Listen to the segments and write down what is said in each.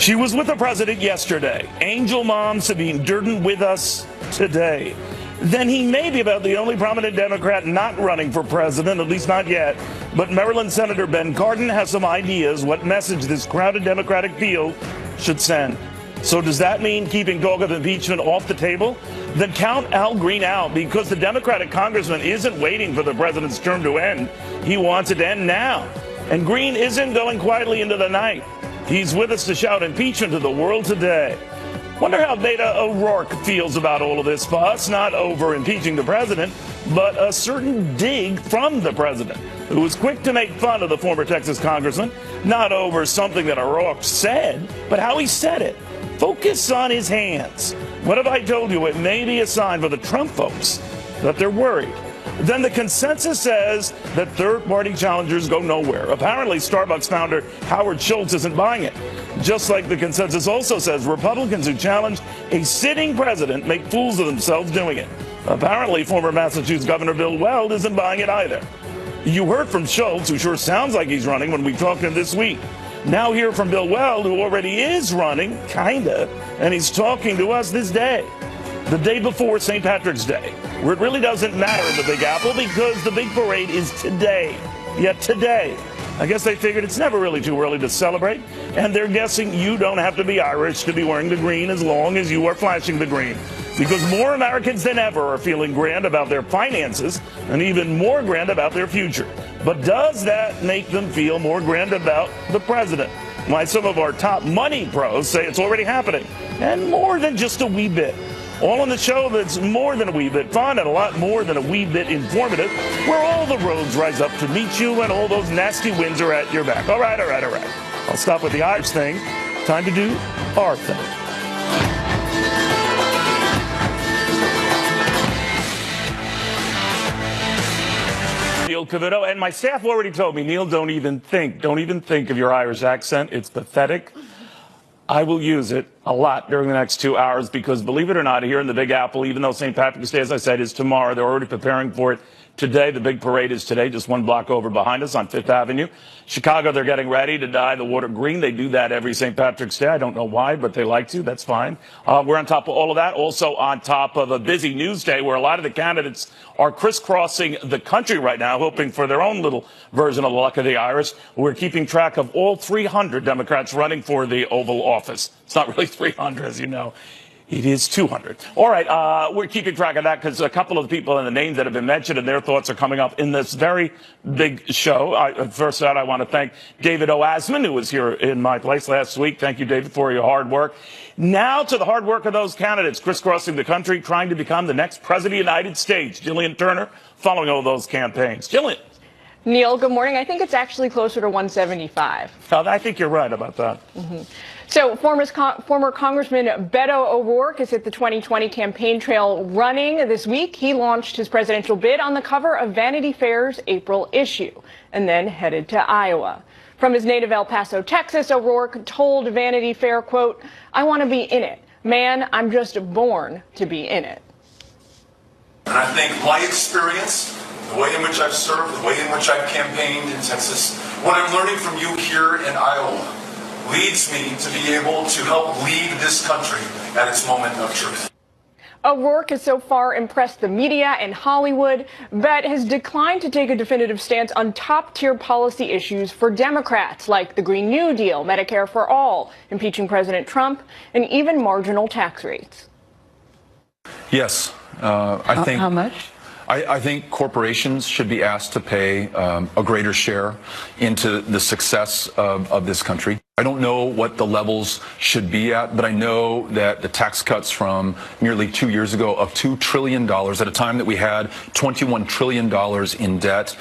She was with the president yesterday. Angel Mom Sabine Durden with us today. Then he may be about the only prominent Democrat not running for president, at least not yet. But Maryland Senator Ben Cardin has some ideas what message this crowded Democratic field should send. So does that mean keeping talk of impeachment off the table? Then count Al Green out, because the Democratic congressman isn't waiting for the president's term to end. He wants it to end now. And Green isn't going quietly into the night. He's with us to shout impeachment to the world today. Wonder how Beto O'Rourke feels about all of this fuss, not over impeaching the president, but a certain dig from the president, who was quick to make fun of the former Texas congressman, not over something that O'Rourke said, but how he said it. Focus on his hands. What if I told you it may be a sign for the Trump folks that they're worried? Then the consensus says that third-party challengers go nowhere. Apparently, Starbucks founder Howard Schultz isn't buying it. Just like the consensus also says Republicans who challenge a sitting president make fools of themselves doing it. Apparently, former Massachusetts Governor Bill Weld isn't buying it either. You heard from Schultz, who sure sounds like he's running when we talked to him this week. Now hear from Bill Weld, who already is running, kinda, and he's talking to us this day, the day before St. Patrick's Day, where it really doesn't matter in the Big Apple because the big parade is today. Yet today, I guess they figured it's never really too early to celebrate, and they're guessing you don't have to be Irish to be wearing the green as long as you are flashing the green. Because more Americans than ever are feeling grand about their finances and even more grand about their future. But does that make them feel more grand about the president? Why, some of our top money pros say it's already happening, and more than just a wee bit. All on the show that's more than a wee bit fun and a lot more than a wee bit informative, where all the roads rise up to meet you and all those nasty winds are at your back. All right. I'll stop with the Irish thing. Time to do our thing. Neil Cavuto, and my staff already told me, Neil, don't even think of your Irish accent. It's pathetic. I will use it a lot during the next 2 hours because, believe it or not, here in the Big Apple, even though St. Patrick's Day, as I said, is tomorrow, they're already preparing for it today. The big parade is today, just one block over behind us on Fifth Avenue. Chicago, they're getting ready to dye the water green. They do that every St. Patrick's Day. I don't know why, but they like to. That's fine. We're on top of all of that. Also on top of a busy news day where a lot of the candidates are crisscrossing the country right now, hoping for their own little version of the luck of the Irish. We're keeping track of all 300 Democrats running for the Oval Office. It's not really 300, as you know. It is 200. All right, we're keeping track of that because a couple of the people and the names that have been mentioned and their thoughts are coming up in this very big show. First out, I want to thank David Oasman, who was here in my place last week. Thank you, David, for your hard work. Now to the hard work of those candidates crisscrossing the country, trying to become the next president of the United States. Jillian Turner, following all those campaigns. Jillian. Neil, good morning. I think it's actually closer to 175. I think you're right about that. Mm-hmm. So former Congressman Beto O'Rourke is at the 2020 campaign trail running this week. He launched his presidential bid on the cover of Vanity Fair's April issue and then headed to Iowa. From his native El Paso, Texas, O'Rourke told Vanity Fair, quote, "I want to be in it. Man, I'm just born to be in it." And I think my experience, the way in which I've served, the way in which I've campaigned in Texas, what I'm learning from you here in Iowa, leads me to be able to help lead this country at its moment of truth. O'Rourke has so far impressed the media and Hollywood, but has declined to take a definitive stance on top-tier policy issues for Democrats, like the Green New Deal, Medicare for All, impeaching President Trump, and even marginal tax rates. Yes, I think. How much? I think corporations should be asked to pay a greater share into the success of this country. I don't know what the levels should be at, but I know that the tax cuts from nearly 2 years ago of $2 trillion at a time that we had $21 trillion in debt.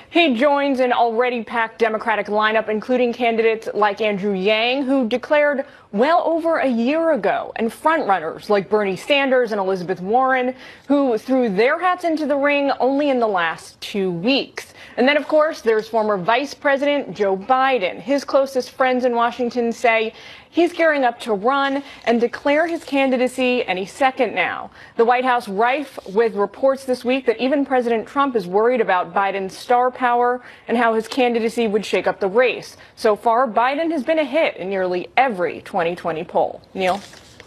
He joins an already packed Democratic lineup, including candidates like Andrew Yang, who declared well over a year ago, and frontrunners like Bernie Sanders and Elizabeth Warren, who threw their hats into the ring only in the last 2 weeks. And then, of course, there's former Vice President Joe Biden. His closest friends in Washington say he's gearing up to run and declare his candidacy any second now. The White House rife with reports this week that even President Trump is worried about Biden's star power and how his candidacy would shake up the race. So far, Biden has been a hit in nearly every 2020 poll. Neil?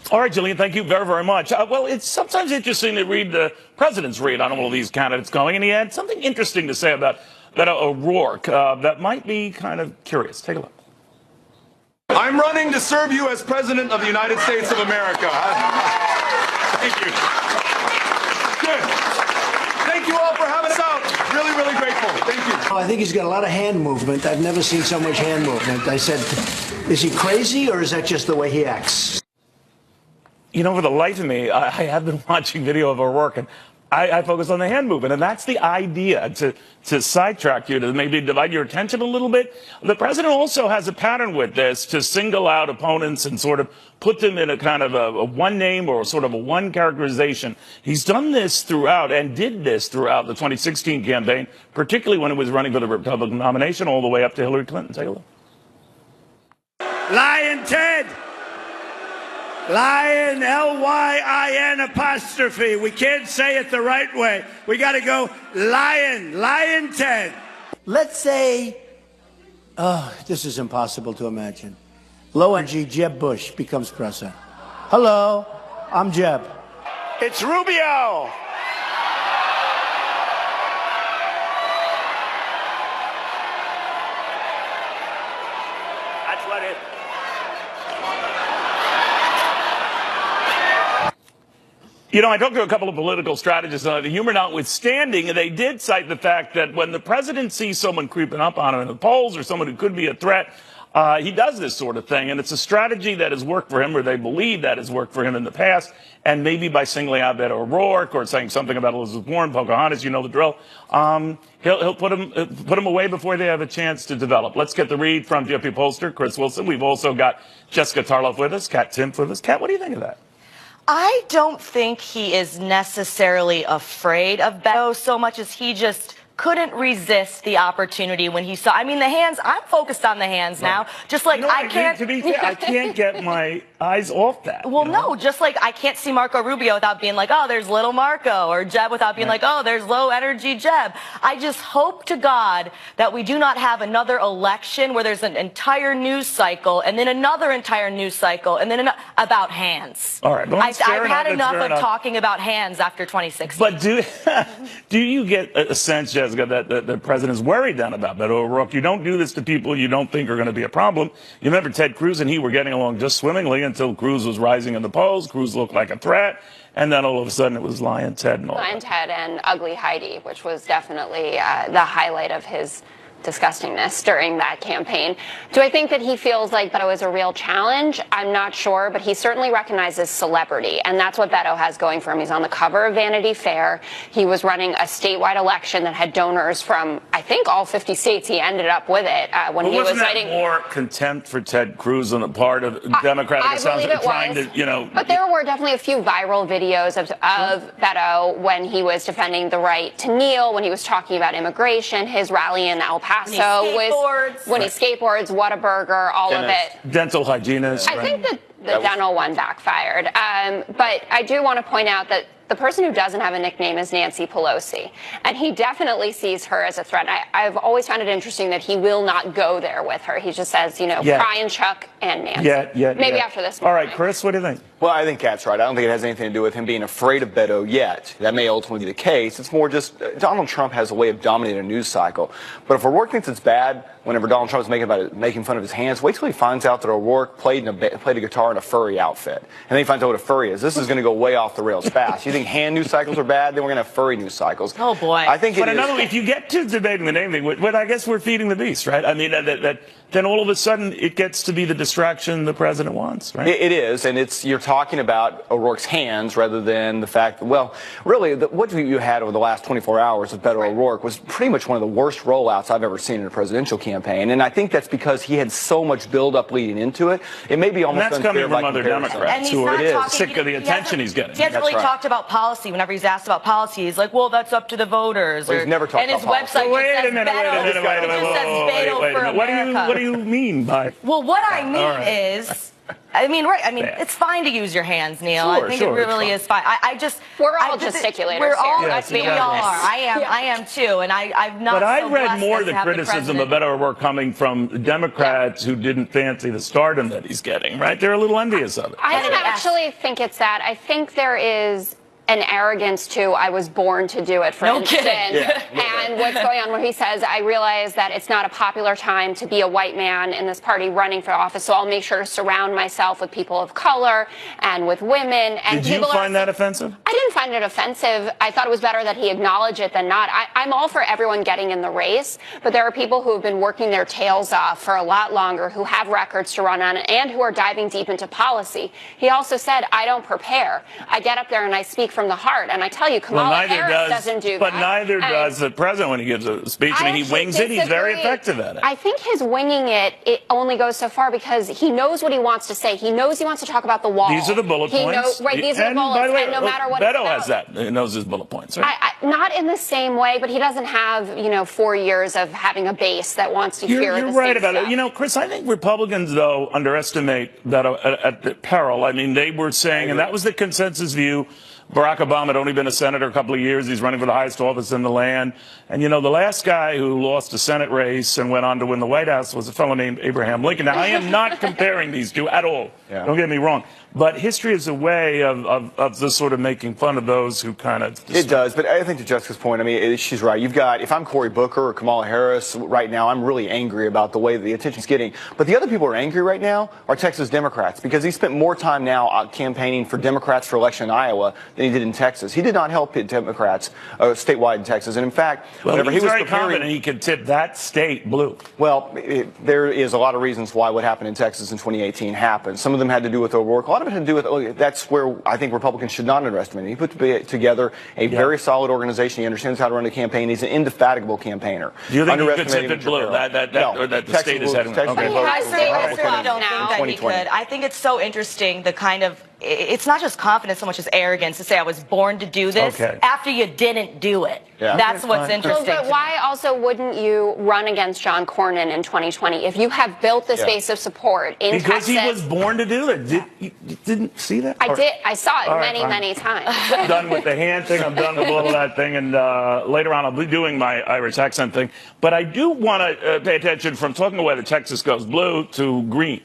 All right, Jillian, thank you very, very much. Well, it's sometimes interesting to read the president's read on all of these candidates going, and he had something interesting to say about Beto O'Rourke that might be kind of curious. Take a look. I'm running to serve you as President of the United States of America. Thank you. Good. Thank you all for having us out. Really, really grateful. Thank you. I think he's got a lot of hand movement. I've never seen so much hand movement. I said, is he crazy or is that just the way he acts? You know, for the life of me, I have been watching video of O'Rourke, and I focus on the hand movement, and that's the idea, to sidetrack you, to maybe divide your attention a little bit. The president also has a pattern with this to single out opponents and sort of put them in a kind of a one name or sort of a one characterization. He's done this throughout and did this throughout the 2016 campaign, particularly when it was running for the Republican nomination all the way up to Hillary Clinton. Take a look. Lion Ted. Lion, L-Y-I-N apostrophe. We can't say it the right way. We got to go Lion, Lion Ted. Let's say, this is impossible to imagine. Low energy Jeb Bush becomes president. Hello, I'm Jeb. It's Rubio. That's what it is. You know, I talked to a couple of political strategists, the humor notwithstanding, and they did cite the fact that when the president sees someone creeping up on him in the polls or someone who could be a threat, he does this sort of thing. And it's a strategy that has worked for him, or they believe that has worked for him in the past. And maybe by singling out Beto O'Rourke or saying something about Elizabeth Warren, Pocahontas, you know the drill, he'll put them away before they have a chance to develop. Let's get the read from GOP pollster Chris Wilson. We've also got Jessica Tarloff with us, Kat Timpf with us. Kat, what do you think of that? I don't think he is necessarily afraid of Beto so much as he just couldn't resist the opportunity when he saw. I mean, the hands, I'm focused on the hands now. Just like, you know, I can't. To be fair, I can't get my eyes off that. Well, you know? no, just like I can't see Marco Rubio without being like, oh, there's little Marco, or Jeb without being like, oh, there's low energy Jeb. I just hope to God that we do not have another election where there's an entire news cycle and then another entire news cycle and then about hands. All right, well, I've had enough of talking about hands after 2016. But do you get a sense, Jessica, that the president's worried then about Beto O'Rourke? You don't do this to people you don't think are going to be a problem. You remember Ted Cruz and he were getting along just swimmingly until Cruz was rising in the polls. Cruz looked like a threat. And then all of a sudden it was Lion Ted and all Lion Ted and Ugly Heidi, which was definitely the highlight of his disgustingness during that campaign. Do I think that he feels like Beto is a real challenge? I'm not sure, but he certainly recognizes celebrity, and that's what Beto has going for him. He's on the cover of Vanity Fair. He was running a statewide election that had donors from, I think, all 50 states. He ended up with it when he was citing. Wasn't that more contempt for Ted Cruz on the part of Democratic Establishment trying to, you know? But there were definitely a few viral videos of Beto when he was defending the right to kneel, when he was talking about immigration, his rally in El Paso when he skateboards, Whataburger, all of it. Dental hygienist. I think that the dental one backfired. But I do want to point out that the person who doesn't have a nickname is Nancy Pelosi, and he definitely sees her as a threat. I've always found it interesting that he will not go there with her. He just says, you know, Brian, Chuck, and Nancy. Maybe after this. All right, Chris, what do you think? Well, I think Kat's right. I don't think it has anything to do with him being afraid of Beto yet. That may ultimately be the case. It's more just Donald Trump has a way of dominating a news cycle. But if O'Rourke thinks it's bad whenever Donald Trump is making fun of his hands, wait till he finds out that O'Rourke played a guitar in a furry outfit. And then he finds out what a furry is. This is going to go way off the rails fast. You think hand news cycles are bad? Then we're going to have furry news cycles. Oh, boy. I think but if you get to debating the name thing, but I guess we're feeding the beast, right? I mean, that then all of a sudden it gets to be the distraction the president wants, right? It is, and you're talking about O'Rourke's hands rather than the fact that, well, really, what you had over the last 24 hours of Beto O'Rourke was pretty much one of the worst rollouts I've ever seen in a presidential campaign, and I think that's because he had so much build-up leading into it. It may be almost unfair. Unfair That's coming from other Democrats who are sick of the attention he's getting. He hasn't really talked about policy. Whenever he's asked about policy, he's like, well, that's up to the voters. Well, he's never talked about policy. And his website wait a minute. What do you mean by? Well, what I mean is, it's fine to use your hands, Neil. I think it really is fine. We're all gesticulators. We're all, yes, we all are. I am too, and I've not. But I so read more the the criticism of Beto O'Rourke coming from Democrats who didn't fancy the stardom that he's getting. Right? They're a little envious of it. I don't actually think it's that. I think there is an arrogance to I was born to do it, for instance. And what's going on where he says, I realize that it's not a popular time to be a white man in this party running for office, so I'll make sure to surround myself with people of color and with women. And did you find that offensive? I didn't find it offensive. I thought it was better that he acknowledged it than not. I'm all for everyone getting in the race, but there are people who have been working their tails off for a lot longer, who have records to run on, and who are diving deep into policy. He also said, I don't prepare. I get up there and I speak from the heart, and I tell you, Kamala Harris doesn't do that. But neither does the president when he gives a speech. I mean, he wings it. He's very effective at it. I think his winging it only goes so far because he knows what he wants to say. He knows he wants to talk about the wall. These are the bullet points. These are the bullets. By the way, and no matter what Beto has that. He knows his bullet points, right? Not in the same way, but he doesn't have 4 years of having a base that wants to hear. You're right about it. Chris, I think Republicans though underestimate Beto at the peril. I mean, they were saying, and that was the consensus view. Barack Obama had only been a senator a couple of years. He's running for the highest office in the land. And, the last guy who lost a Senate race and went on to win the White House was a fellow named Abraham Lincoln. Now, I am not comparing these two at all. Yeah. Don't get me wrong. But history is a way of just sort of making fun of those who kind of... It does, but I think to Jessica's point, she's right. You've got, if I'm Cory Booker or Kamala Harris right now, I'm really angry about the way the attention's getting. But the other people who are angry right now are Texas Democrats, because he spent more time now campaigning for Democrats for election in Iowa than he did in Texas. He did not help Democrats statewide in Texas. And in fact, whenever he was very confident he could tip that state blue. Well, there is a lot of reasons why what happened in Texas in 2018 happened. Some of them had to do with O'Rourke. A lot of it had to do with, that's where I think Republicans should not underestimate. He put together a very solid organization. He understands how to run a campaign. He's an indefatigable campaigner. Do you think he could tip it blue? That the state is heading? I don't think he could. I think it's so interesting, the kind of, it's not just confidence so much as arrogance to say I was born to do this after you didn't do it. Yeah. That's what's interesting. But why also wouldn't you run against John Cornyn in 2020 if you have built this base of support in Texas? Because he was born to do it. You didn't see that? I did. I saw it many times. I'm done with the hand thing. I'm done with all of that thing. And later on, I'll be doing my Irish accent thing. But I do want to pay attention from talking about whether Texas goes blue to green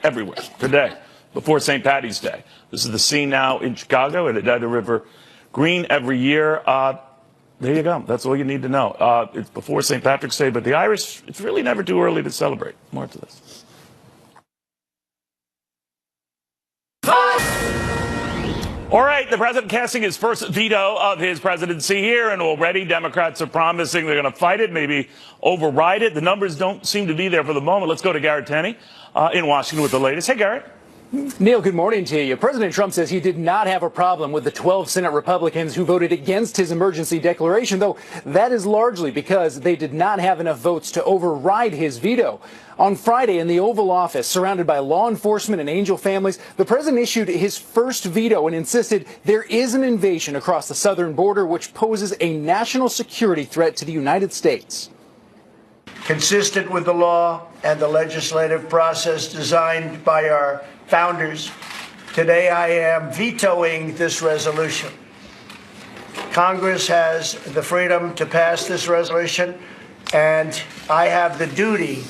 everywhere today, before St. Paddy's Day. This is the scene now in Chicago at the River. Green every year. There you go. That's all you need to know. It's before St. Patrick's Day, but the Irish, it's really never too early to celebrate. More to this. All right, the president casting his first veto of his presidency here, and already Democrats are promising they're going to fight it, maybe override it. The numbers don't seem to be there for the moment. Let's go to Garrett Tenney in Washington with the latest. Hey, Garrett. Neil, good morning to you. President Trump says he did not have a problem with the 12 Senate Republicans who voted against his emergency declaration, though that is largely because they did not have enough votes to override his veto. On Friday in the Oval Office, surrounded by law enforcement and angel families, the president issued his first veto and insisted there is an invasion across the southern border which poses a national security threat to the United States. Consistent with the law and the legislative process designed by our founders, today I am vetoing this resolution. Congress has the freedom to pass this resolution, and I have the duty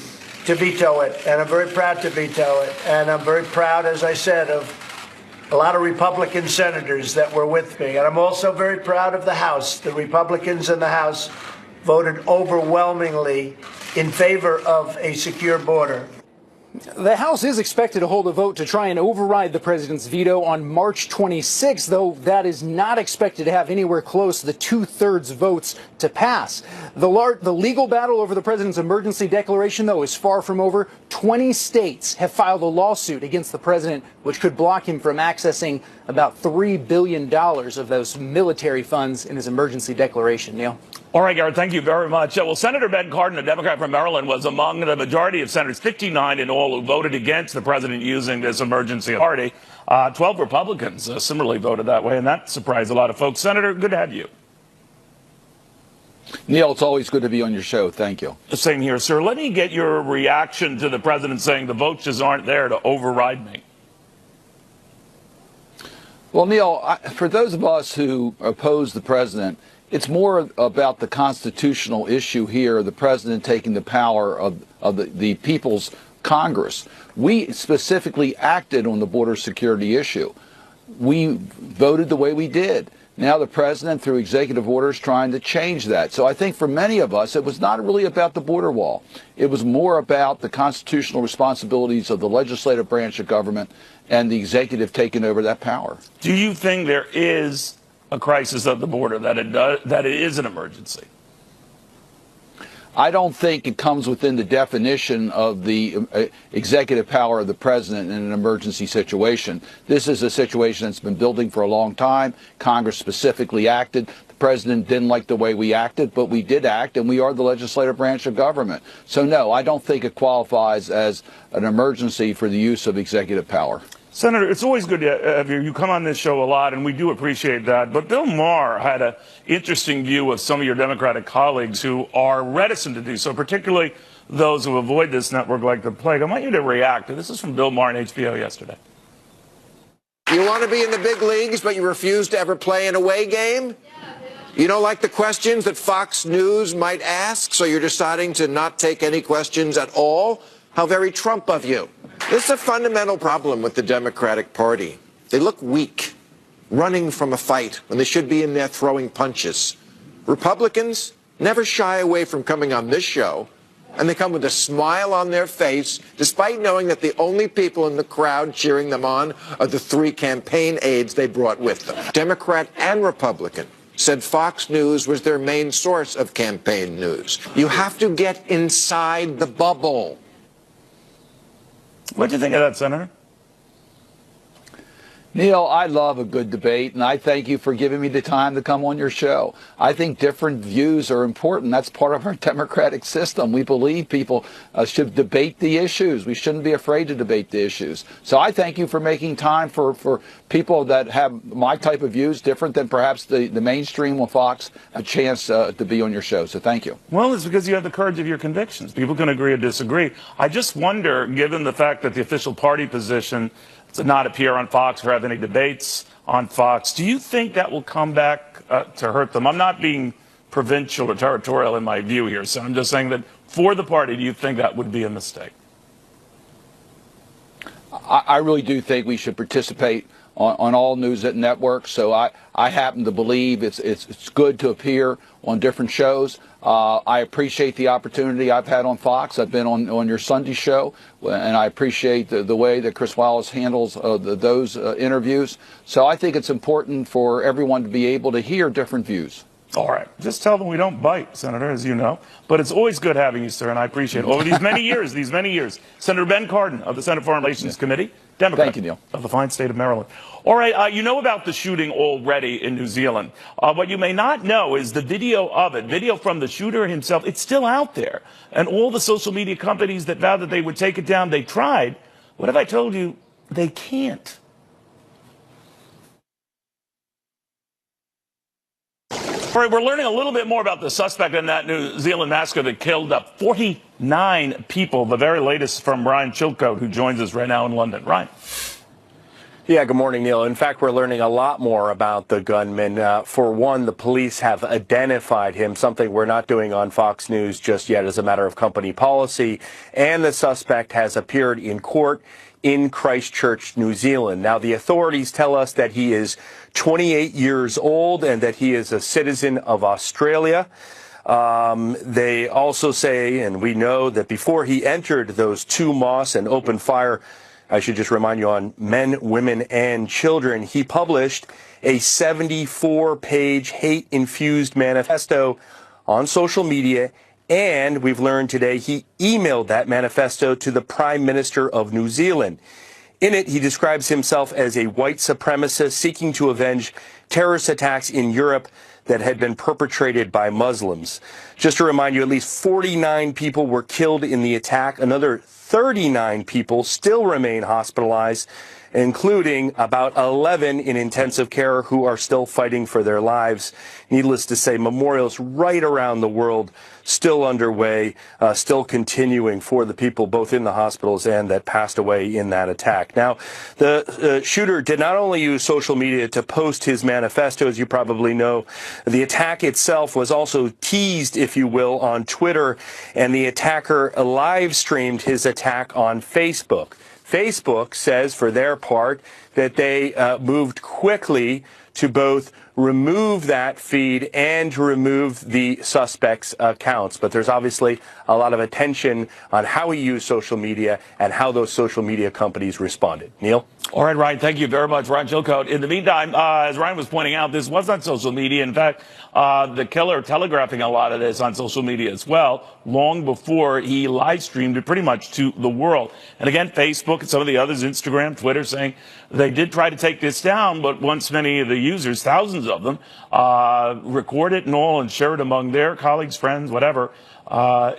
to veto it, and I'm very proud to veto it. And I'm very proud, as I said, of a lot of Republican senators that were with me. And I'm also very proud of the House. The Republicans in the House voted overwhelmingly in favor of a secure border. The House is expected to hold a vote to try and override the president's veto on March 26, though that is not expected to have anywhere close to the 2/3 votes to pass. The legal battle over the president's emergency declaration, though, is far from over. 20 states have filed a lawsuit against the president, which could block him from accessing about $3 billion of those military funds in his emergency declaration. Neil? All right, Garrett, thank you very much. Well, Senator Ben Cardin, a Democrat from Maryland, was among the majority of senators, 59 in all, who voted against the president using this emergency authority. 12 Republicans similarly voted that way, and that surprised a lot of folks. Senator, good to have you. Neil, it's always good to be on your show. Thank you. Same here, sir. Let me get your reaction to the president saying the votes just aren't there to override me. Well, Neil, for those of us who oppose the president, it's more about the constitutional issue here, the president taking the power of the people's Congress. We specifically acted on the border security issue. We voted the way we did. Now the president, through executive orders, trying to change that. So I think for many of us, it was not really about the border wall. It was more about the constitutional responsibilities of the legislative branch of government and the executive taking over that power. Do you think there is a crisis at the border, that it is an emergency? I don't think it comes within the definition of the executive power of the president in an emergency situation. This is a situation that's been building for a long time. Congress specifically acted. The president didn't like the way we acted, but we did act, and we are the legislative branch of government. So, no, I don't think it qualifies as an emergency for the use of executive power. Senator, it's always good to have you. You come on this show a lot, and we do appreciate that. But Bill Maher had an interesting view of some of your Democratic colleagues who are reticent to do so, particularly those who avoid this network like the plague. I want you to react. This is from Bill Maher on HBO yesterday. You want to be in the big leagues, but you refuse to ever play an away game? You don't like the questions that Fox News might ask, so you're deciding to not take any questions at all? How very Trump of you. This is a fundamental problem with the Democratic Party. They look weak, running from a fight when they should be in there throwing punches. Republicans never shy away from coming on this show, and they come with a smile on their face, despite knowing that the only people in the crowd cheering them on are the 3 campaign aides they brought with them. Democrat and Republican said Fox News was their main source of campaign news. You have to get inside the bubble. What do you think of that, Senator? Neil, I love a good debate, and I thank you for giving me the time to come on your show. I think different views are important. That's part of our democratic system. We believe people should debate the issues. We shouldn't be afraid to debate the issues. So I thank you for making time for people that have my type of views, different than perhaps the mainstream on Fox, a chance to be on your show. So thank you. Well, it's because you have the courage of your convictions. People can agree or disagree. I just wonder, given the fact that the official party position to not appear on Fox or have any debates on Fox, do you think that will come back to hurt them? I'm not being provincial or territorial in my view here, so I'm just saying that for the party, do you think that would be a mistake? I really do think we should participate on all news networks. So I happen to believe it's good to appear on different shows. I appreciate the opportunity I've had on Fox. I've been on your Sunday show, and I appreciate the way that Chris Wallace handles those interviews. So I think it's important for everyone to be able to hear different views. All right. Just tell them we don't bite, Senator, as you know. But it's always good having you, sir, and I appreciate it. Over these many years, Senator Ben Cardin of the Senate Foreign Relations Committee, Democrat. Thank you, Neil. Of the fine state of Maryland. All right. You know about the shooting already in New Zealand. What you may not know is the video of it, video from the shooter himself. It's still out there. And all the social media companies that vowed that they would take it down, they tried. What if I told you they can't? All right, we're learning a little bit more about the suspect in that New Zealand massacre that killed 49 people. The very latest from Ryan Chilcote, who joins us right now in London. Ryan. Yeah, good morning, Neil. In fact, we're learning a lot more about the gunman. For one, the police have identified him, something we're not doing on Fox News just yet as a matter of company policy. And the suspect has appeared in court in Christchurch, New Zealand. Now, the authorities tell us that he is 28 years old and that he is a citizen of Australia. They also say, and we know, that before he entered those two mosques and opened fire, I should just remind you, on men, women, and children, he published a 74-page hate-infused manifesto on social media, and we've learned today he emailed that manifesto to the Prime Minister of New Zealand. In it, he describes himself as a white supremacist seeking to avenge terrorist attacks in Europe that had been perpetrated by Muslims. Just to remind you, at least 49 people were killed in the attack. Another 39 people still remain hospitalized, including about 11 in intensive care who are still fighting for their lives. Needless to say, memorials right around the world still underway, still continuing for the people both in the hospitals and that passed away in that attack. Now, the shooter did not only use social media to post his manifesto, as you probably know. The attack itself was also teased, if you will, on Twitter, and the attacker live streamed his attack on Facebook. Facebook says, for their part, that they moved quickly to both remove that feed and to remove the suspect's accounts. But there's obviously a lot of attention on how he used social media and how those social media companies responded. Neil? All right, Ryan, thank you very much. Ryan Chilcote. In the meantime, as Ryan was pointing out, this was on social media. In fact, the killer telegraphing a lot of this on social media as well, long before he live streamed it pretty much to the world. And again, Facebook and some of the others, Instagram, Twitter, saying they did try to take this down, but once many of the users, thousands of them, record it and all and share it among their colleagues, friends, whatever,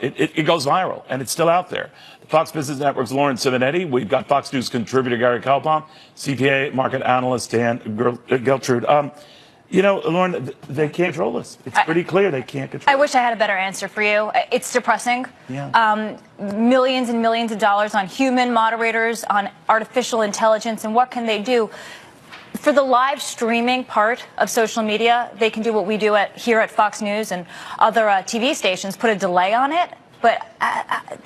it goes viral, and it's still out there. Fox Business Network's Lauren Simonetti. We've got Fox News contributor Gary Kalpom, CPA market analyst Dan Geltrude. You know, Lauren, they can't control this. It's pretty clear they can't control I wish I had a better answer for you. It's depressing. Yeah. Millions and millions of dollars on human moderators, on artificial intelligence, and what can they do? For the live streaming part of social media, they can do what we do here at Fox News and other TV stations, put a delay on it. But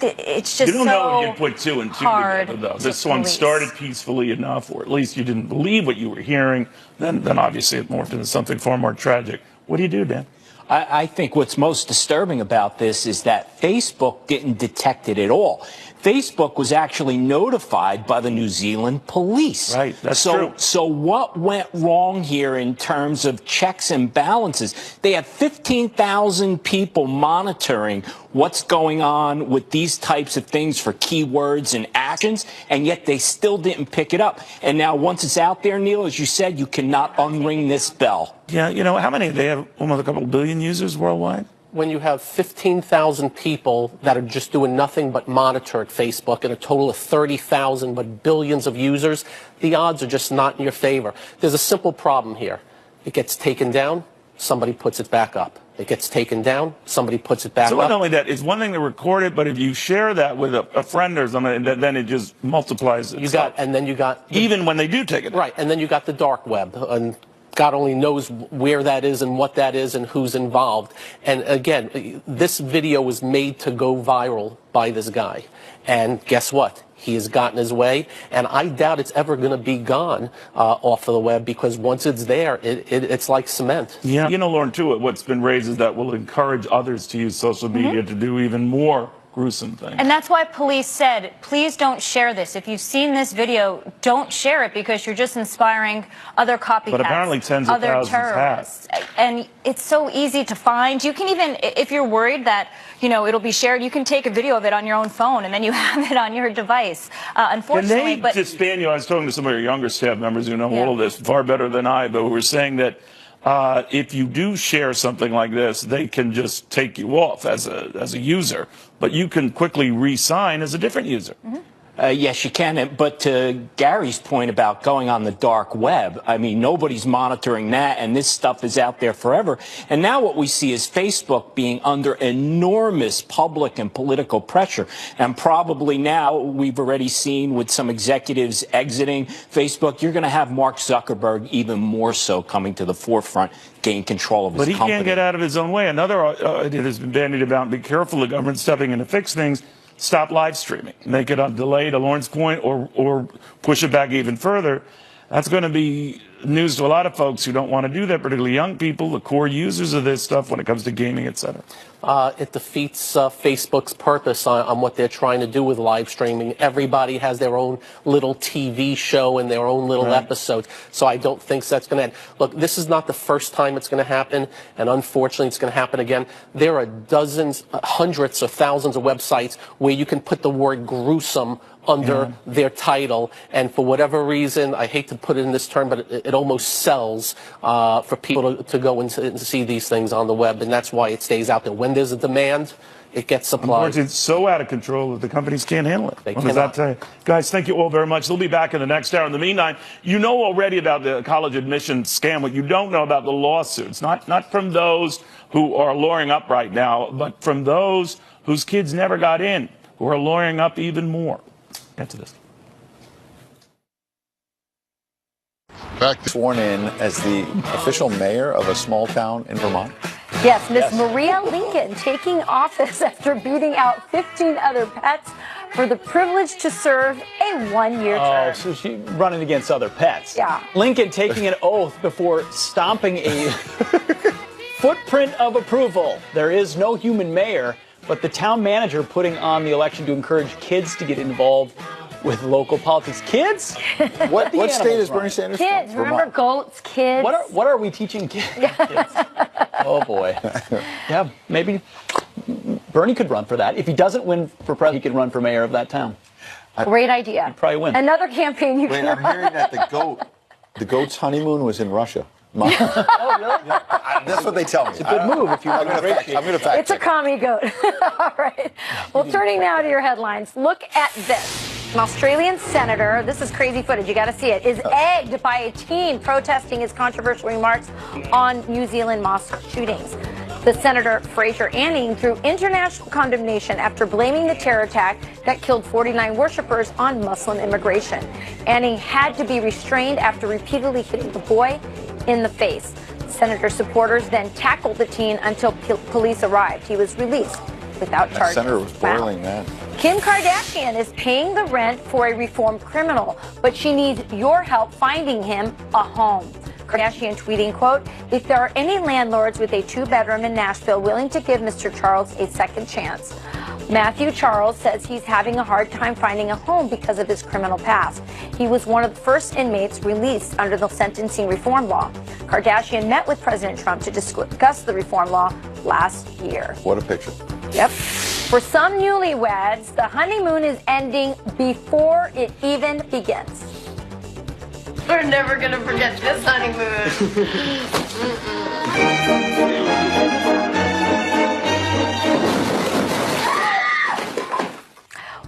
it's just you don't know when you so put two and two hard together, though. to This one police. started peacefully enough, or at least you didn't believe what you were hearing. Then obviously it morphed into something far more tragic. What do you do, Dan? I think what's most disturbing about this is that Facebook didn't detect it at all. Facebook was actually notified by the New Zealand police. Right, that's true. So what went wrong here in terms of checks and balances? They have 15,000 people monitoring what's going on with these types of things for keywords and actions, and yet they still didn't pick it up. And now once it's out there, Neil, as you said, you cannot unring this bell. Yeah, you know, how many? They have almost a couple billion users worldwide? When you have 15,000 people that are just doing nothing but monitor at Facebook and a total of 30,000 but billions of users, the odds are just not in your favor. There's a simple problem here. It gets taken down, somebody puts it back up. It gets taken down, somebody puts it back up. So not only that, it's one thing to record it, but if you share that with a friend or something, then it just multiplies it. Even when they do take it. Right, and then you got the dark web, and God only knows where that is and what that is and who's involved. And again, this video was made to go viral by this guy. And guess what? He has gotten his way, and I doubt it's ever going to be gone off of the web, because once it's there, it's like cement. Yeah. You know, Lauren, too, what's been raised is that will encourage others to use social media to do even more gruesome things. And that's why police said, please don't share this. If you've seen this video, don't share it, because you're just inspiring other copycats. But apparently tens of other thousands terrorists. And it's so easy to find. You can even, if you're worried that, you know, it'll be shared, you can take a video of it on your own phone, and then you have it on your device. Unfortunately, Can they disband you? I was talking to some of your younger staff members who know all of this far better than I, but who were saying that if you do share something like this, they can just take you off as a user, but you can quickly re-sign as a different user. Yes, you can. But to Gary's point about going on the dark web, I mean, nobody's monitoring that, and this stuff is out there forever. And now what we see is Facebook being under enormous public and political pressure. And probably now, we've already seen with some executives exiting Facebook, you're going to have Mark Zuckerberg even more so coming to the forefront, gain control of his company. But he can't get out of his own way. Another idea that's been bandied about, be careful, the government stepping in to fix things. Stop live streaming. Make it a delay, to Lauren's point, or push it back even further. That's going to be news to a lot of folks who don't want to do that, particularly young people, the core users of this stuff when it comes to gaming, et cetera. It defeats Facebook's purpose on what they're trying to do with live streaming. Everybody has their own little TV show and their own little episode. So I don't think that's going to end. Look, this is not the first time it's going to happen, and unfortunately it's going to happen again. There are dozens, hundreds of thousands of websites where you can put the word gruesome under their title, and for whatever reason, I hate to put it in this term, but it almost sells for people to go and to see these things on the web, and that's why it stays out there. When there's a demand, it gets supplied. It's so out of control that the companies can't handle it. They What does that cannot. tell you? Guys, thank you all very much. They'll be back in the next hour. In the meantime, you know already about the college admission scam. What you don't know about the lawsuits, not from those who are lawyering up right now, but from those whose kids never got in, who are lawyering up even more. Get to this. Sworn in as the official mayor of a small town in Vermont. Yes, Miss Maria Lincoln taking office after beating out 15 other pets for the privilege to serve a one-year term. Oh, so she's running against other pets. Yeah. Lincoln taking an oath before stomping a footprint of approval. There is no human mayor, but the town manager putting on the election to encourage kids to get involved with local politics. Kids? What state is Bernie Sanders from? Kids, remember goats, kids. What are we teaching kids? Oh boy. Yeah, maybe Bernie could run for that. If he doesn't win for president, he could run for mayor of that town. Great idea. He'd probably win. Another campaign you Wait, can I'm run. hearing that the goat's honeymoon was in Russia. Oh, really? That's what they tell me. It's a good move if you want to I'm going to fact It's a commie goat. All right. Well, turning now to your headlines. Look at this. An Australian senator, this is crazy footage, you got to see it, is egged by a teen protesting his controversial remarks on New Zealand mosque shootings. The Senator Fraser Anning threw international condemnation after blaming the terror attack that killed 49 worshippers on Muslim immigration. Anning had to be restrained after repeatedly hitting the boy in the face. Senator supporters then tackled the teen until police arrived. He was released without That charges. senator was boiling that. Kim Kardashian is paying the rent for a reformed criminal, but she needs your help finding him a home. Kardashian tweeting, quote, "If there are any landlords with a two-bedroom in Nashville willing to give Mr. Charles a second chance." Matthew Charles says he's having a hard time finding a home because of his criminal past. He was one of the first inmates released under the sentencing reform law. Kardashian met with President Trump to discuss the reform law last year. What a picture. Yep. For some newlyweds, the honeymoon is ending before it even begins. We're never gonna forget this honeymoon.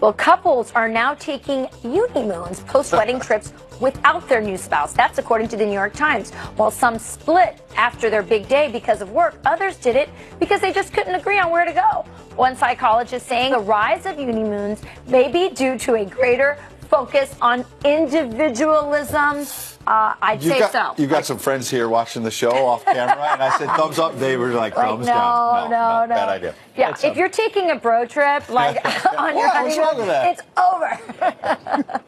Well, couples are now taking honeymoons, post-wedding trips without their new spouse. That's according to the New York Times. While some split after their big day because of work, others did it because they just couldn't agree on where to go. One psychologist saying the rise of honeymoons may be due to a greater focus on individualism. I'd say so. You've got some friends here watching the show off camera, and I said thumbs up. They were like thumbs down. No. Bad idea. Yeah, if you're taking a bro trip, like on your Yeah, what's wrong honeymoon, with that? it's over.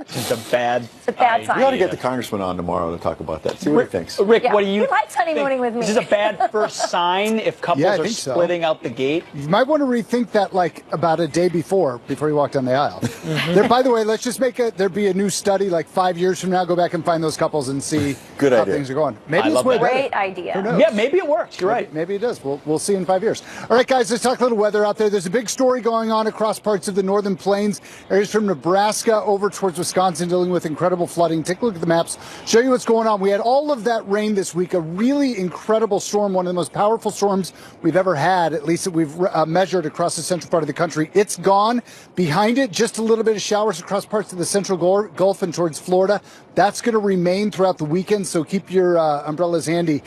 It's a bad sign. We ought to get the congressman on tomorrow to talk about that. See what he thinks. Rick, Yeah, what do you he likes honeymooning with me. Is this a bad first sign if couples Yeah, I are think so. splitting out the gate? You might want to rethink that like about a day before you walk down the aisle. There, by the way, let's just there be a new study like 5 years from now. Go back and find those couples and see Good how idea. things are going. Maybe I it's love way that. better. Great idea. Who knows? Yeah, maybe it works. You're right. Maybe it does. We'll see in 5 years. All right, guys, let's talk a little weather out there. There's a big story going on across parts of the northern plains, areas from Nebraska over towards Wisconsin, dealing with incredible flooding. Take a look at the maps, show you what's going on. We had all of that rain this week, a really incredible storm, one of the most powerful storms we've ever had, at least that we've measured across the central part of the country. It's gone. Behind it, just a little bit of showers across parts of the central Gulf and towards Florida. That's going to remain throughout the weekend, so keep your umbrellas handy.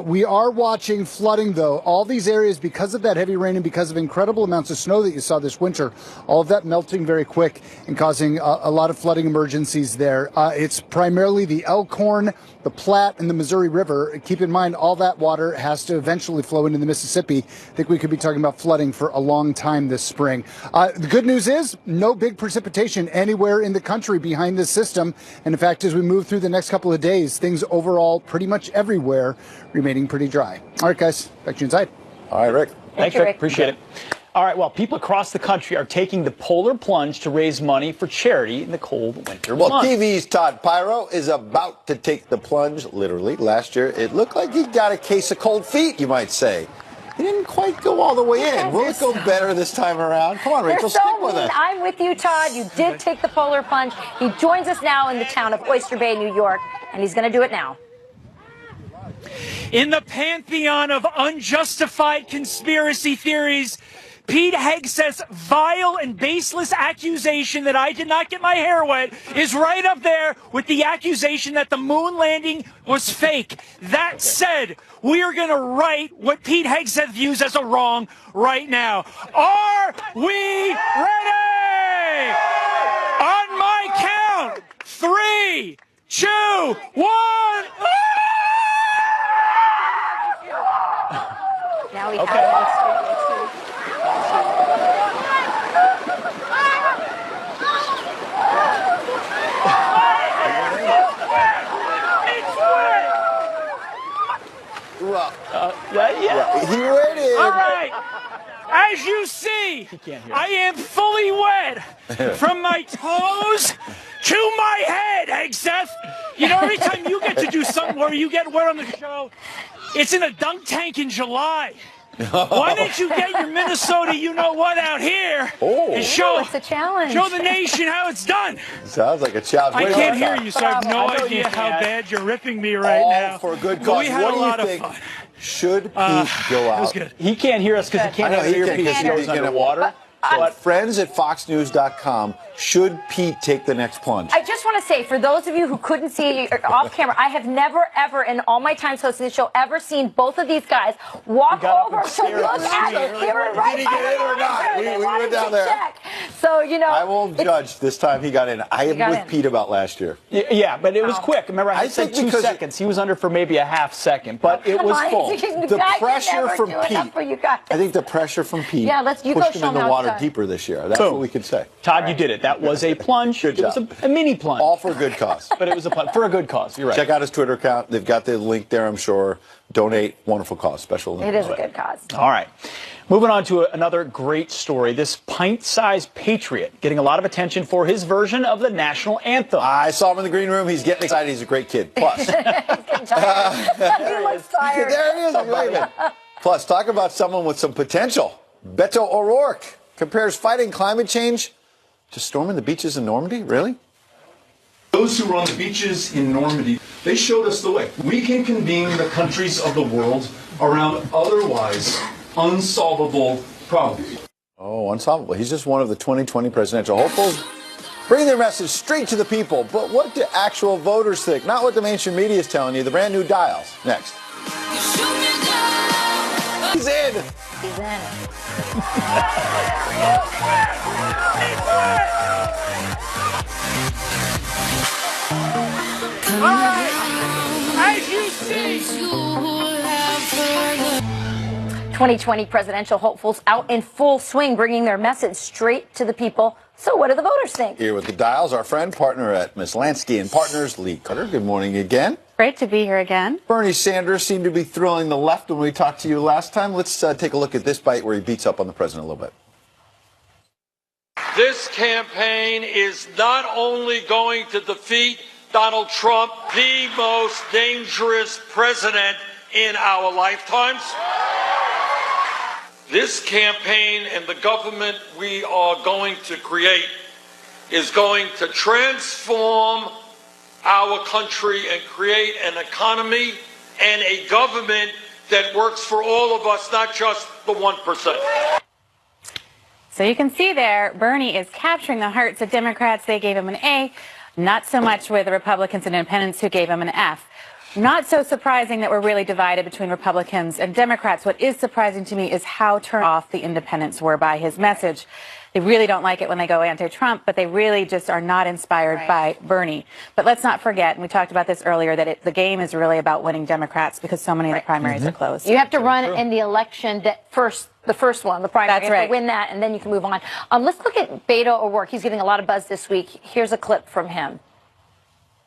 We are watching flooding, though. All these areas, because of that heavy rain and because of incredible amounts of snow that you saw this winter, all of that melting very quick and causing a lot of flooding emergencies there. It's primarily the Elkhorn, the Platte, and the Missouri River. Keep in mind, all that water has to eventually flow into the Mississippi. I think we could be talking about flooding for a long time this spring. The good news is no big precipitation anywhere in the country. country behind this system. And in fact, as we move through the next couple of days, things overall pretty much everywhere remaining pretty dry. All right, guys, back to you inside. All right, Rick. Thanks, Rick. Appreciate it. All right, well, people across the country are taking the polar plunge to raise money for charity in the cold winter Well, months. TV's Todd Pyro is about to take the plunge, literally. Last year, it looked like he got a case of cold feet, you might say. He didn't quite go all the way in. Will it go better this time around? Come on, Rachel, They're so stick with mean. us. I'm with you, Todd. You did take the polar plunge. He joins us now in the town of Oyster Bay, New York, and he's going to do it now. In the pantheon of unjustified conspiracy theories, Pete Hegseth's vile and baseless accusation that I did not get my hair wet is right up there with the accusation that the moon landing was fake. That said, we are going to right what Pete Hegseth views as a wrong right now. Are we ready? On my count, 3, 2, 1. Now we have He waited. All right. As you see, I am fully wet from my toes to my head, Hegseth. You know, every time you get to do something where you get wet on the show, it's in a dunk tank in July. Why don't you get your Minnesota you-know-what out here and show, it's a challenge. show the nation how it's done? Sounds like a challenge. I Wait, can't hold on. hear you, so I have no idea how bad you're ripping me right All now. for a good But cause. we had What a do you lot think? of fun. Should Pete go out? good. He can't hear us because he can't I know, have he ear can't because he hear goes us. underwater. But friends at FoxNews.com, should Pete take the next plunge? I just want to say, for those of you who couldn't see off camera, I have never, ever, in all my times hosting the show, ever seen both of these guys walk over to look at it. They were right Did he get in or not? We went down there. check. So, you know. I won't judge this time he got in. I am got with in. Pete about last year. Yeah, but it was quick. Remember, I I said think 2 because seconds. He was under for maybe a half second, but it was full. The pressure from Pete. For you guys. I think the pressure from Pete Yeah, you go pushed him show in him the how water it's done. deeper this year. That's Boom. what we could say. Todd, you did it. That was a plunge. Good It job. was a mini plunge. All for a good cause. But it was a plunge. For a good cause. You're right. Check out his Twitter account. They've got the link there, I'm sure. Donate. Wonderful cause. Special. It is a good cause. All right. Moving on to another great story. This pint-sized patriot getting a lot of attention for his version of the national anthem. I saw him in the green room. He's getting excited. He's a great kid. Plus. He looks tired. There he is. He's waving. Plus, talk about someone with some potential. Beto O'Rourke compares fighting climate change to storming the beaches in Normandy. Really? Those who were on the beaches in Normandy, they showed us the way. We can convene the countries of the world around otherwise unsolvable problems. Oh, unsolvable. He's just one of the 2020 presidential hopefuls. Bring their message straight to the people. But what do actual voters think? Not what the mainstream media is telling you. The brand new Dials. Next. He's in. He's in. All right. As you see. 2020 presidential hopefuls out in full swing, bringing their message straight to the people. So what do the voters think? Here with the Dials, our friend, partner at Miss Lansky and Partners, Lee Cutter. Good morning again. Great to be here again. Bernie Sanders seemed to be thrilling the left when we talked to you last time. Let's take a look at this bite where he beats up on the president a little bit. This campaign is not only going to defeat Donald Trump, the most dangerous president in our lifetimes. This campaign and the government we are going to create is going to transform our country and create an economy and a government that works for all of us, not just the 1%. So you can see there, Bernie is capturing the hearts of Democrats. They gave him an A. Not so much with the Republicans and Independents who gave him an F. Not so surprising that we're really divided between Republicans and Democrats. What is surprising to me is how turned off the independents were by his message. They really don't like it when they go anti-Trump, but they really just are not inspired by Bernie. But let's not forget, and we talked about this earlier, that the game is really about winning Democrats because so many of the primaries are closed. You have to run in the election that first the first one, the primary. That's You have right. to win that, and then you can move on. Let's look at Beto O'Rourke. He's getting a lot of buzz this week. Here's a clip from him.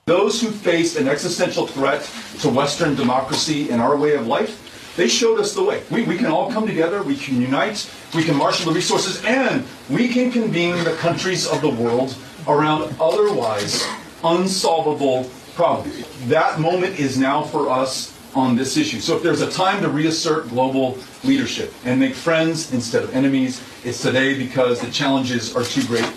Those who face an existential threat to Western democracy and our way of life, they showed us the way. We can all come together, we can unite, we can marshal the resources, and we can convene the countries of the world around otherwise unsolvable problems. That moment is now for us on this issue. So if there's a time to reassert global leadership and make friends instead of enemies, it's today, because the challenges are too great.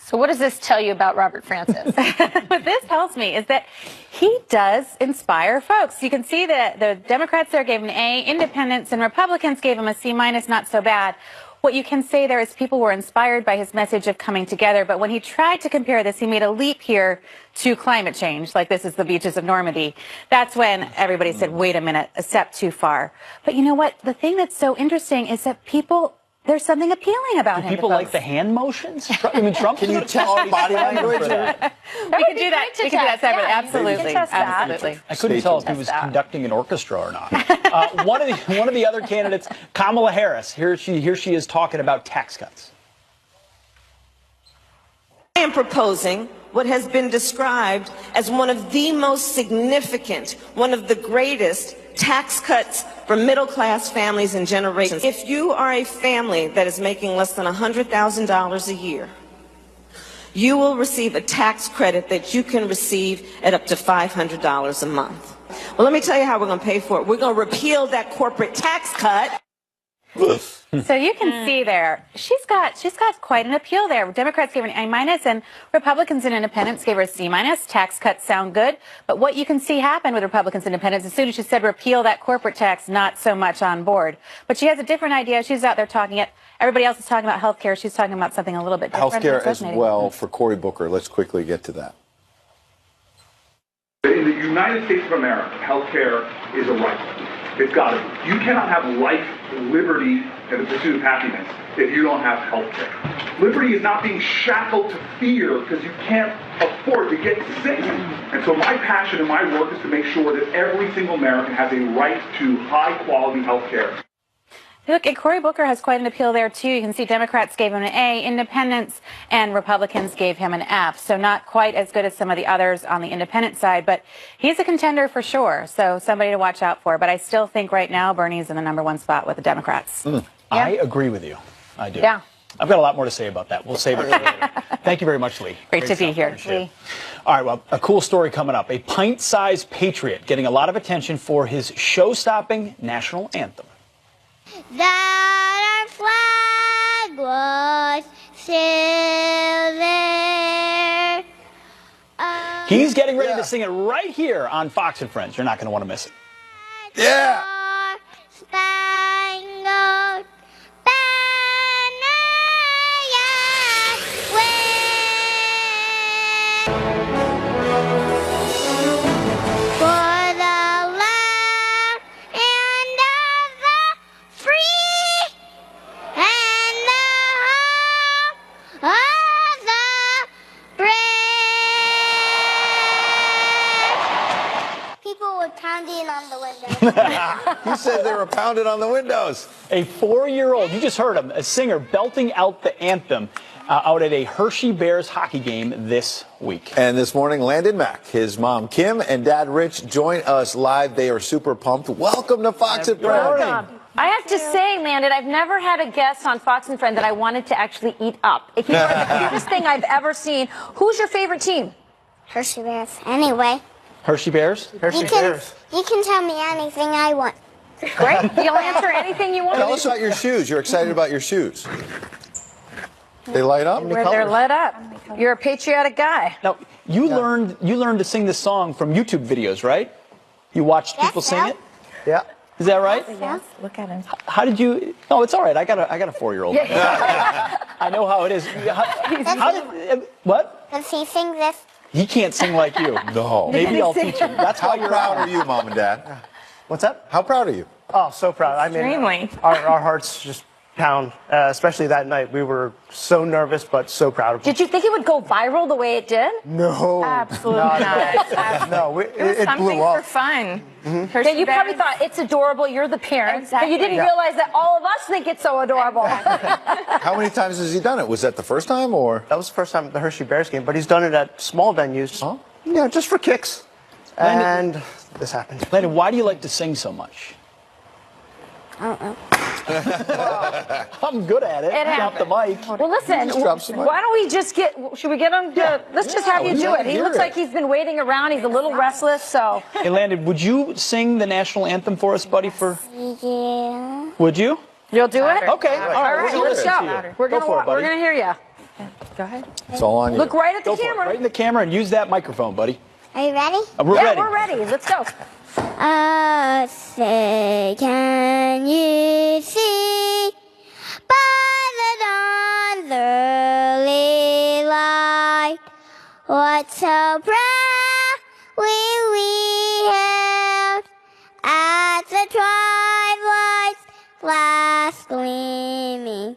So what does this tell you about Robert Francis? What this tells me is that he does inspire folks. You can see that the Democrats there gave him an A, independents and Republicans gave him a C-, not so bad. What you can say there is people were inspired by his message of coming together, but when he tried to compare this, he made a leap here to climate change, like this is the beaches of Normandy. That's when everybody said, wait a minute, a step too far. But you know what? The thing that's so interesting is that there's something appealing about him. People like the hand motions? I mean, Trump. Can you tell our body language? We can do that. We can do that separately. Absolutely. Absolutely. I couldn't tell if he was conducting an orchestra or not. One of the other candidates, Kamala Harris. Here she is talking about tax cuts. I am proposing what has been described as one of the most significant, one of the greatest tax cuts for middle-class families and generations. If you are a family that is making less than $100,000 a year, you will receive a tax credit that you can receive at up to $500 a month. Well, let me tell you how we're going to pay for it. We're going to repeal that corporate tax cut. So you can see there, she's got quite an appeal there. Democrats gave her an A-, and Republicans and Independents gave her a C-. Tax cuts sound good, but what you can see happen with Republicans and Independents, as soon as she said repeal that corporate tax, not so much on board. But she has a different idea. She's out there talking it. Everybody else is talking about health care. She's talking about something a little bit different. Health care as well for Cory Booker. Let's quickly get to that. In the United States of America, health care is a right. It's got to be. You cannot have life, liberty, and the pursuit of happiness if you don't have health care. Liberty is not being shackled to fear because you can't afford to get sick. And so my passion and my work is to make sure that every single American has a right to high-quality health care. Look, and Cory Booker has quite an appeal there, too. You can see Democrats gave him an A, Independents and Republicans gave him an F. So not quite as good as some of the others on the independent side, but he's a contender for sure. So somebody to watch out for. But I still think right now Bernie's in the #1 spot with the Democrats. I agree with you. I do. Yeah. I've got a lot more to say about that. We'll save it for later. Thank you very much, Lee. Great to be here, Lee. All right, well, a cool story coming up. A pint-sized patriot getting a lot of attention for his show-stopping national anthem. That our flag was still there. He's getting ready to sing it right here on Fox and Friends. You're not going to want to miss it. Yeah. Spangled banner, yet for the land and of the free and the home of the brave. People were pounding on the window. You said they were pounded on the windows. A 4-year-old, you just heard him, a singer belting out the anthem out at a Hershey Bears hockey game this week. And this morning, Landon Mack, his mom Kim, and dad Rich join us live. They are super pumped. Welcome to Fox and Friends. I have to say, Landon, I've never had a guest on Fox and Friends that I wanted to actually eat up. If you are the cutest thing I've ever seen. Who's your favorite team? Hershey Bears. Anyway, Hershey Bears? you can tell me anything I want. Great. You'll answer anything you want. Tell us about your shoes. You're excited about your shoes. They light up? Where they're lit up. You're a patriotic guy. Now, you learned to sing this song from YouTube videos, right? You watched people sing it? Yeah. Is that right? Yes. Look at him. How did you? No, it's all right. I got a 4-year-old. I know how it is. What? Does he sing this? He can't sing like you. No. Maybe I'll teach him. That's How why you're proud on. are you, Mom and Dad? What's that? How proud are you? Oh, so proud. I mean, Extremely. our hearts just town, especially that night. We were so nervous, but so proud of it. Did you think it would go viral the way it did? No. Absolutely not. No, it blew Something up. for fun. Yeah, you probably thought it's adorable. You're the parent, Exactly. but you didn't realize that all of us think it's so adorable. How many times has he done it? Was that the first time, or? That was the first time at the Hershey Bears game, but he's done it at small venues. Huh? Yeah, just for kicks. And this happened. Landon, why do you like to sing so much? I'm good at it. Drop the mic. Well, listen, why don't we just should we get him to, let's just have you do it. He looks like he's been waiting around. He's a little restless, so. Hey, Landon, would you sing the national anthem for us, buddy? Yeah. Would you? You'll do it? Okay. All right, let's go. We're going to hear you. Go ahead. It's all on you. Look right at the Go for it. camera. Right in the camera and use that microphone, buddy. Are you ready? We're ready. We're ready. Let's go. Say, can you see by the dawn's early light what so proudly we hailed at the twilight's last gleaming,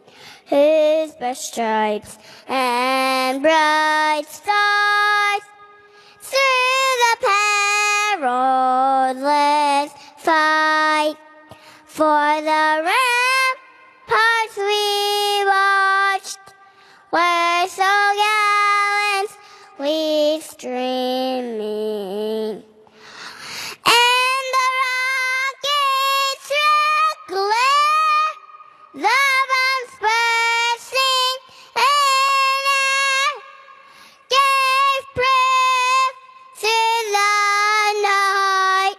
whose bright stripes and bright stars through the perilous fight for the ramparts we watched were so gallantly streaming, and the rockets' red glare, the bombs bursting in air, gave proof to the night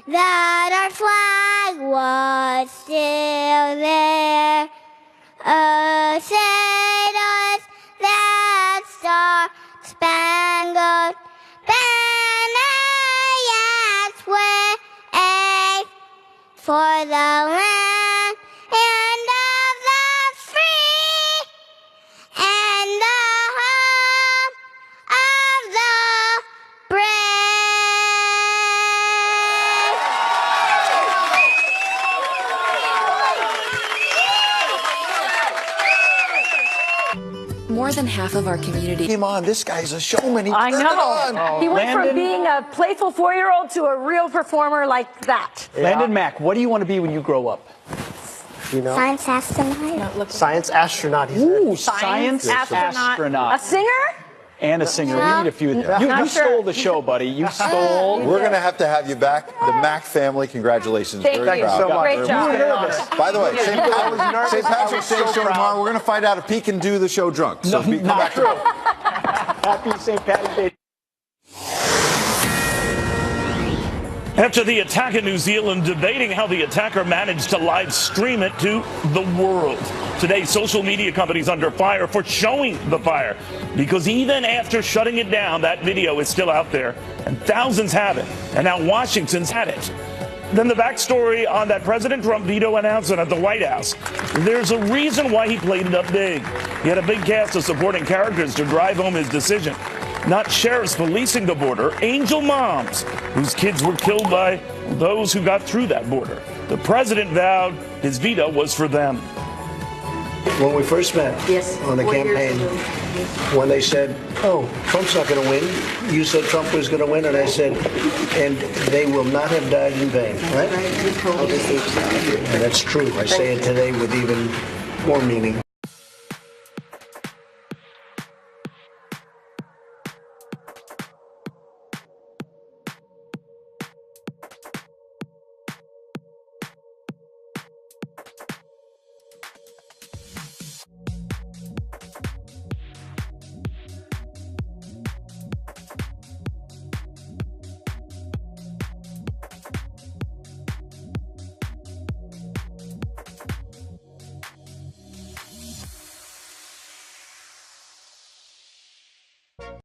that our flag was still there. Oh, say does that star-spangled banner yet wave for the land and of the free and the home of the More than half of our community. Come on, this guy's a showman. He I turned it on. know. He went from being a playful 4-year-old to a real performer like that. Landon Mack, what do you want to be when you grow up? You know? Science astronaut. Science astronaut. Ooh, science astronaut. A singer? And a singer. We need a few. You stole the show, buddy. You stole. We're going to have you back. The Mack family, congratulations. Thank Very you proud. so much. Great job. By the way, St. Patrick's Day show tomorrow. We're going to find out if he can do the show drunk. So come back true. Happy St. Patrick's Day. After the attack in New Zealand, debating how the attacker managed to live stream it to the world. Today, social media companies under fire for showing the fire, because even after shutting it down, that video is still out there, and thousands have it, and now Washington's had it. Then the backstory on that President Trump veto announcement at the White House. There's a reason why he played it up big. He had a big cast of supporting characters to drive home his decision. Not sheriffs policing the border, angel moms whose kids were killed by those who got through that border. The president vowed his veto was for them. When we first met on the campaign, when they said, oh, Trump's not going to win, you said Trump was going to win, and I said, and they will not have died in vain, right? And that's true. I say it today with even more meaning.